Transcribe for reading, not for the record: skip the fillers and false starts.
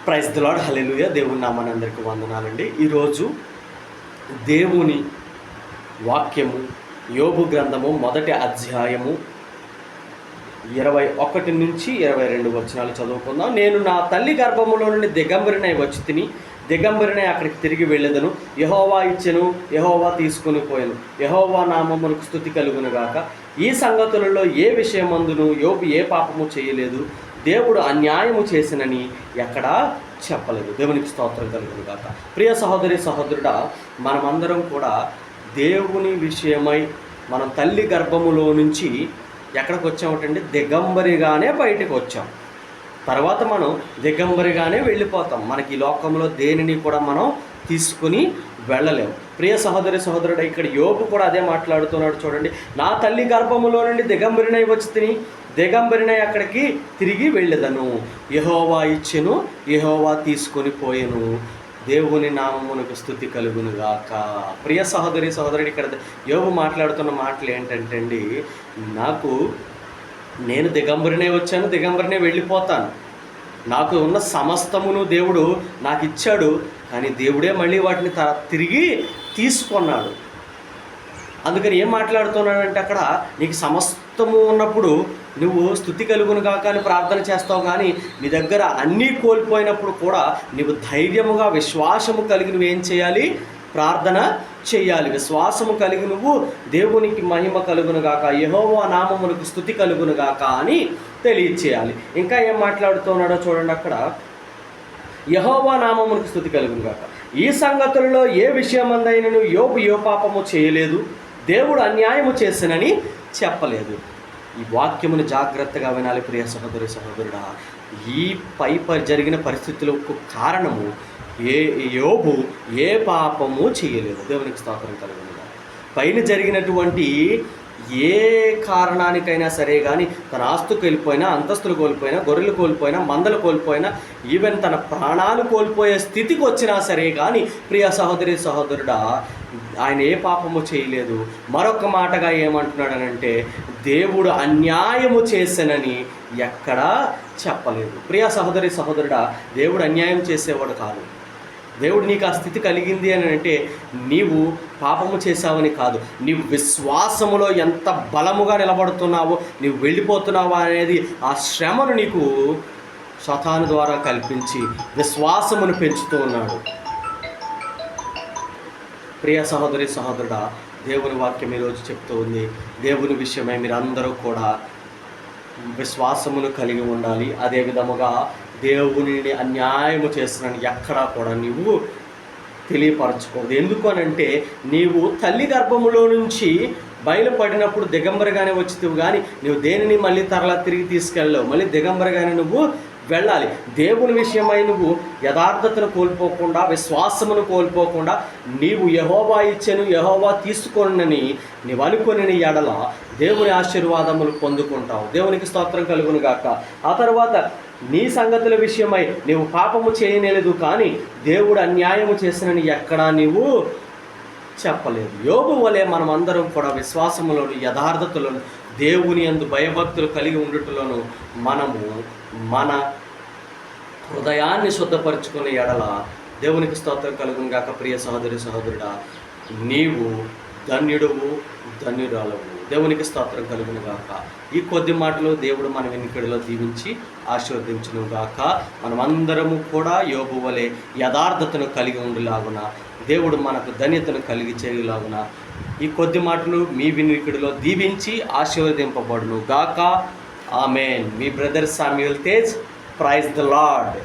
Praise the lord, హల్లెలూయా. దేవుని నామాన్ని అందరికీ వందనాలండి. ఈరోజు దేవుని వాక్యము యోబు గ్రంథము 1వ అధ్యాయము 21 నుంచి 22 వచనాలు చదువుకుందాం. నేను నా తల్లి గర్భములో నుండి దిగంబరినై వచ్చి తిని దిగంబరినై అక్కడికి తిరిగి వెళ్ళెదను. యెహోవా ఇచ్చెను, యెహోవా తీసుకొని పోయెను. యెహోవా నామమునకు స్తుతి కలుగును గాక. ఈ సంగతులలో ఏ విషయమందును యోబు ఏ పాపము చేయలేదు, దేవుడు అన్యాయము చేసినని ఎక్కడా చెప్పలేదు. దేవునికి స్తోత్రం కలుగును గాక. ప్రియ సహోదరి సహోదరుడా, మనమందరం కూడా దేవుని విషయమై మనం తల్లి గర్భములో నుంచి ఎక్కడికి వచ్చామంటే దిగంబరిగానే బయటకు వచ్చాం. తర్వాత మనం దిగంబరిగానే వెళ్ళిపోతాం. మనకి ఈ లోకంలో దేనిని కూడా మనం తీసుకుని వెళ్ళలేము. ప్రియ సహోదరి సహోదరుడు, ఇక్కడ యోబు కూడా అదే మాట్లాడుతున్నాడు. చూడండి, నా తల్లి గర్భములో నుండి దిగంబరినై వచ్చి తిని దిగంబరినై అక్కడికి తిరిగి వెళ్ళెదను. యెహోవా ఇచ్చెను, యెహోవా తీసుకొని పోయెను. దేవుని నామమునకు స్తుతి కలుగును గాక. ప్రియ సహోదరి సహోదరుడు, ఇక్కడ యోబు మాట్లాడుతున్న మాటలు ఏంటంటే అండి, నేను దిగంబరినే వచ్చాను, దిగంబరినే వెళ్ళిపోతాను. నాకు ఉన్న సమస్తమును దేవుడు నాకు ఇచ్చాడు, కానీ దేవుడే మళ్ళీ వాటిని తిరిగి తీసుకున్నాడు. అందుకని ఏం మాట్లాడుతున్నాడంటే, అక్కడ నీకు సమస్తము ఉన్నప్పుడు నువ్వు స్తుతి కలుగును గాక అని ప్రార్థన చేస్తావు, కానీ నీ దగ్గర అన్నీ కోల్పోయినప్పుడు కూడా నువ్వు ధైర్యముగా విశ్వాసము కలిగి నువ్వేం చేయాలి? ప్రార్థన చేయాలి. విశ్వాసము కలిగి నువ్వు దేవునికి మహిమ కలుగును గాక, యెహోవా నామమునకు స్తుతి కలుగును గాక అని తెలియచేయాలి. ఇంకా ఏం మాట్లాడుతున్నాడో చూడండి, అక్కడ యెహోవా నామమునకు స్తుతి కలుగును గాక. ఈ సంగతులలో ఏ విషయమందైనను యోబు ఏ పాపము చేయలేదు, దేవుడు అన్యాయము చేసినని చెప్పలేదు. ఈ వాక్యమును జాగ్రత్తగా వినాలి ప్రియ సహోదరి సహోదరుడా. ఈ జరిగిన పరిస్థితులకు కారణము యోబు ఏ పాపము చేయలేదు. దేవునికి స్తోత్రం కలుగును గాక. పైన జరిగినటువంటి ఏ కారణానికైనా సరే కానీ, తన ఆస్తు కోల్పోయినా, అంతస్తులు కోల్పోయినా, గొర్రెలు కోల్పోయినా, మందలు కోల్పోయినా, ఈవెన్ తన ప్రాణాలు కోల్పోయే స్థితికి వచ్చినా సరే కానీ, ప్రియ సహోదరి సహోదరుడా, ఆయన ఏ పాపము చేయలేదు. మరొక మాటగా ఏమంటున్నాడనంటే, దేవుడు అన్యాయము చేసెనని ఎక్కడా చెప్పలేదు. ప్రియ సహోదరి సహోదరుడా, దేవుడు అన్యాయం చేసేవాడు కాదు. దేవుడు నీకు ఆ స్థితి కలిగింది అని అంటే నీవు పాపము చేశావని కాదు, నీవు విశ్వాసములో ఎంత బలముగా నిలబడుతున్నావో, నీవు వెళ్ళిపోతున్నావా అనేది ఆ శ్రమను నీకు సాతాను ద్వారా కల్పించి విశ్వాసమును పెంచుతూ ఉన్నాడు. ప్రియ సహోదరి సహోదరుడా, దేవుని వాక్యం ఈరోజు చెప్తూ ఉంది, దేవుని విషయమై మీరందరూ కూడా విశ్వాసమును కలిగి ఉండాలి. అదే విధముగా దేవునిని అన్యాయము చేస్తున్నాను ఎక్కడా కూడా నీవు తెలియపరచుకోవద్దు. ఎందుకు అనంటే, నీవు తల్లి గర్భములో నుంచి బయలుపడినప్పుడు దిగంబరిగానే వచ్చితివి, కానీ నువ్వు దేనిని మళ్ళీ తిరిగి తీసుకెళ్ళలేవు. మళ్ళీ దిగంబరిగానే నువ్వు వెళ్ళాలి. దేవుని విషయమై నువ్వు యథార్థతను కోల్పోకుండా, విశ్వాసమును కోల్పోకుండా, నీవు యెహోవా ఇచ్చెను, యెహోవా తీసుకోనని నీవు అనుకుని ఎడల దేవుని ఆశీర్వాదములు పొందుకుంటావు. దేవునికి స్తోత్రం కలుగును గాక. ఆ తర్వాత నీ సంగతుల విషయమై నీవు పాపము చేయలేదు, కానీ దేవుడు అన్యాయము చేసినని ఎక్కడా నీవు చెప్పలేదు. యోబు వలె మనమందరం కూడా విశ్వాసములోను, యథార్థతలోను, దేవుని యందు భయభక్తులు కలిగి ఉండుటలోను మనము మన హృదయాన్ని శుద్ధపరచుకునే ఎడల దేవునికి స్తోత్రం కలుగును గాక. ప్రియ సహోదరి సహోదరుడా, నీవు ధన్యుడువు, ధన్యురాలవు. దేవునికి స్తోత్రం కలుగును గాక. ఈ కొద్ది మాటలు దేవుడు మన వెనుకడిలో దీవించి ఆశీర్వదించును గాక. మనమందరము కూడా యోబు వలె యథార్థతను కలిగి ఉండులాగున, దేవుడు మనకు ధన్యతను కలిగి చేయలాగున ఈ కొద్ది మాటలు మీ వినికిడిలో దీవించి ఆశీర్వదింపబడును గాక. ఆమేన్. మీ brother Samuel Tej. Praise the lord.